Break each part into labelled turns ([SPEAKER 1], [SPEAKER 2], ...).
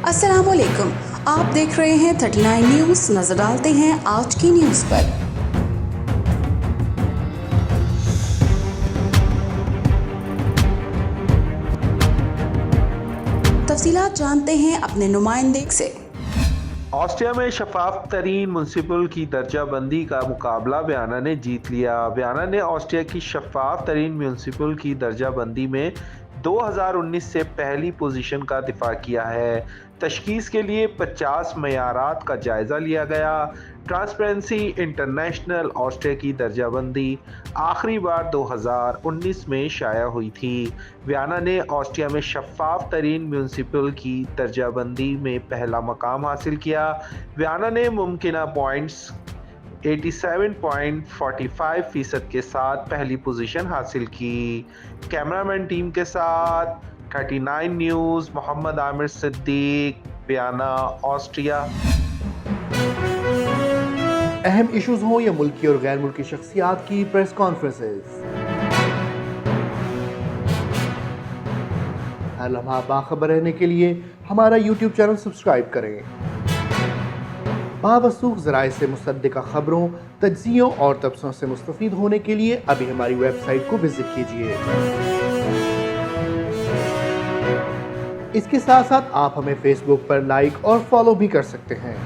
[SPEAKER 1] अस्सलाम वालेकुम, आप देख रहे हैं 39 न्यूज़। नजर डालते हैं आज की न्यूज़ पर। तफसीलात जानते हैं अपने नुमाइंदे से।
[SPEAKER 2] ऑस्ट्रिया में शफाफ तरीन म्यूनसिपल की दर्जा बंदी का मुकाबला वियना ने जीत लिया। वियना ने ऑस्ट्रिया की शफाफ तरीन म्यूनसिपल की दर्जा बंदी में 2019 से पहली पोजीशन का दिफा किया है। तशखीस के लिए 50 मयारात का जायजा लिया गया। ट्रांसपेरेंसी इंटरनेशनल ऑस्ट्रिया की दर्जाबंदी आखिरी बार 2019 में शाया हुई थी। वियना ने ऑस्ट्रिया में शफाफ तरीन म्यूनसिपल की दर्जाबंदी में पहला मकाम हासिल किया। वियना ने मुमकिना पॉइंट्स 87.45% के साथ पहली पोजीशन हासिल की। कैमरामैन टीम के साथ 39 news Mohammad Amir Siddiq, Vienna, Austria.
[SPEAKER 3] अहम इश्यूज हों या मुल्की और गैर मुल्की शख्सियात की प्रेस कॉन्फ्रेंसेस, हर लम्हा बाखबर रहने के लिए हमारा YouTube चैनल सब्सक्राइब करें। बावसूख ज़राए से मुसद्दिक़ा खबरों, तज्ज़ियों और तबसरों से मुस्तफ़ीद होने के लिए अभी हमारी वेबसाइट को विजिट कीजिए। इसके साथ साथ आप हमें फेसबुक पर लाइक और फॉलो भी कर सकते हैं।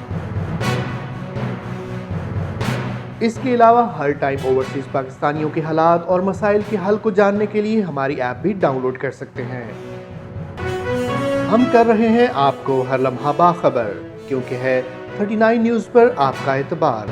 [SPEAKER 3] इसके अलावा हर टाइम ओवरसीज पाकिस्तानियों के हालात और मसाइल के हल को जानने के लिए हमारी ऐप भी डाउनलोड कर सकते हैं। हम कर रहे हैं आपको हर लम्हा बाखबर, क्योंकि है 39 न्यूज़ पर आपका एतबार।